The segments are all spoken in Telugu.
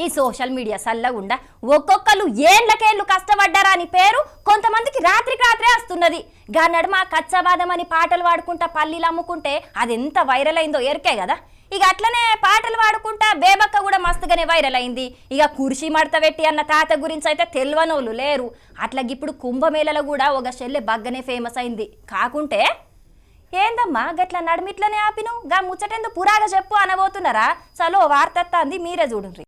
ఈ సోషల్ మీడియా సల్లగుండా ఒక్కొక్కరు ఏండ్లకేళ్ళు కష్టపడ్డారా అని పేరు కొంతమందికి రాత్రికి రాత్రే వస్తున్నది. గా నడుమ కచ్చబాదం అని పాటలు పాడుకుంటా పల్లీలు అమ్ముకుంటే అది ఎంత వైరల్ అయిందో ఎరికే కదా. ఇక అట్లనే పాటలు పాడుకుంటా బేబక్క కూడా మస్తుగానే వైరల్ అయింది. ఇక కుర్చీ మడత పెట్టి అన్న తాత గురించి అయితే తెలియనోళ్ళు లేరు. అట్లాగే ఇప్పుడు కుంభమేళలో కూడా ఒక చెల్లె బగ్గనే ఫేమస్ అయింది. కాకుంటే ఏందమ్మా గట్ల నడిమిట్లనే ఆపిను గా ముచ్చటెందు పురాగా చెప్పు అనబోతున్నారా? చలో వార్త అంది మీరే చూడండి.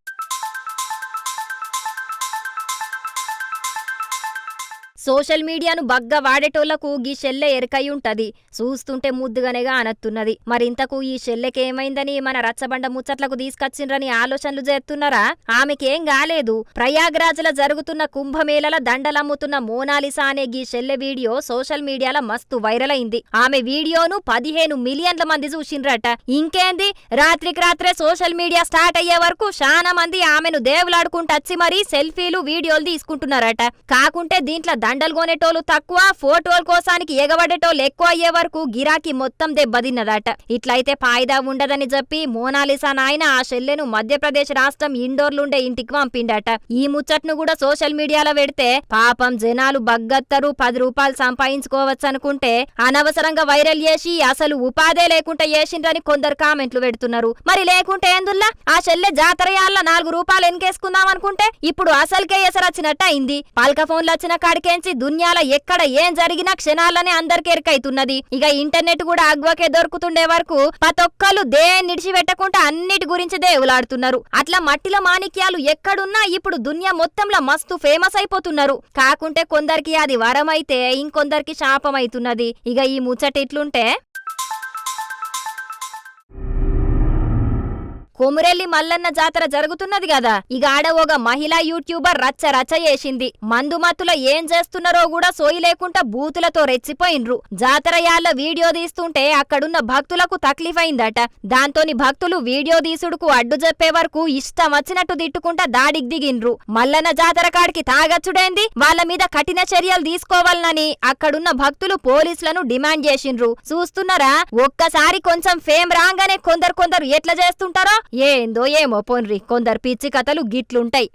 సోషల్ మీడియాను బగ్గా వాడేటోళ్లకు ఈ షెల్లె ఎరకై ఉంటది. చూస్తుంటే ముద్దుగానేగా అనత్తున్నది. మరింతకు ఈ షెల్లెకేమైందని మన రచ్చబండ ముచ్చట్లకు తీసుకొచ్చిండ్రని ఆలోచనలు చేస్తున్నారా? ఆమెకేం కాలేదు. ప్రయాగ్రాజ్ల జరుగుతున్న కుంభమేళల దండలమ్ముతున్న మోనాలిసా అనే ఈ షెల్లె వీడియో సోషల్ మీడియాలో మస్తు వైరల్ అయింది. ఆమె వీడియోను 15 మిలియన్ల మంది చూసిండ్రట. ఇంకేంది, రాత్రికి రాత్రే సోషల్ మీడియా స్టార్ట్ అయ్యే వరకు చాలా మంది ఆమెను దేవులాడుకుంటచ్చి మరీ సెల్ఫీలు వీడియోలు తీసుకుంటున్నారట. కాకుంటే దీంట్లో దండలు కొనేటోళ్ళు తక్కువ, ఫోటోల కోసానికి ఎగబడేటోళ్ళు ఎక్కువ అయ్యే వరకు గిరాకీ మొత్తం దెబ్బతిన్నదట. ఇట్లయితే ఫాయిదా ఉండదని చెప్పి మోనాలిసా నాయన ఆ షెల్లెను మధ్యప్రదేశ్ రాష్ట్రం ఇండోర్లుండే ఇంటికి పంపిండట. ఈ ముచ్చట్ను కూడా సోషల్ మీడియాలో పెడితే పాపం జనాలు బగ్గత్తరు 10 రూపాయలు సంపాదించుకోవచ్చు అనుకుంటే అనవసరంగా వైరల్ చేసి అసలు ఉపాధే లేకుండా చేసిండ్రని కొందరు కామెంట్లు పెడుతున్నారు. మరి లేకుంటే ఏందుల్లా ఆ షెల్లె జాతరయాల్లో 4 రూపాయలు ఎన్కేసుకుందాం అనుకుంటే ఇప్పుడు అసలుకే ఎసరొచ్చినట్టు అయింది. పల్క ఫోన్లు వచ్చిన కాడికే దునియాలో ఎక్కడ ఏం జరిగినా క్షణాలనే అందరికి ఎరకైతున్నది. ఇక ఇంటర్నెట్ కూడా అగ్వకే దొరుకుతుండే వరకు ప్రతొక్కరు దేన్ని నిడిచిపెట్టకుండా అన్నిటి గురించి దేవులాడుతున్నారు. అట్లా మట్టిలో మాణిక్యాలు ఎక్కడున్నా ఇప్పుడు దునియా మొత్తంలో మస్తు ఫేమస్ అయిపోతున్నారు. కాకుంటే కొందరికి అది వరమైతే ఇంకొందరికి శాపమైతున్నది. ఇక ఈ ముచ్చట ఇట్లుంటే కొమురెల్లి మల్లన్న జాతర జరుగుతున్నది కదా. ఇక ఆడ ఒక మహిళా యూట్యూబర్ రచ్చ చేసింది. మందుమత్తులో ఏం చేస్తున్నారో కూడా సోయి లేకుండా బూతులతో రెచ్చిపోయిండ్రు. జాతరయాళ్ళ వీడియో తీస్తుంటే అక్కడున్న భక్తులకు తక్లీఫ్ అయిందట. దాంతోని భక్తులు వీడియో తీసుడుకు అడ్డు చెప్పే వరకు ఇష్టం వచ్చినట్టు తిట్టుకుంటా దాడికి దిగిండ్రు. మల్లన్న జాతర కాడికి తాగచ్చుడేంది, వాళ్ళ మీద కఠిన చర్యలు తీసుకోవాలని అక్కడున్న భక్తులు పోలీసులను డిమాండ్ చేసిండ్రు. చూస్తున్నారా, ఒక్కసారి కొంచెం ఫేమ్ రాగానే కొందరు ఎట్లా చేస్తుంటారో ఏందో ఏమో పోన్రి. కొందరు పిచ్చి కథలు గిట్లుంటాయి.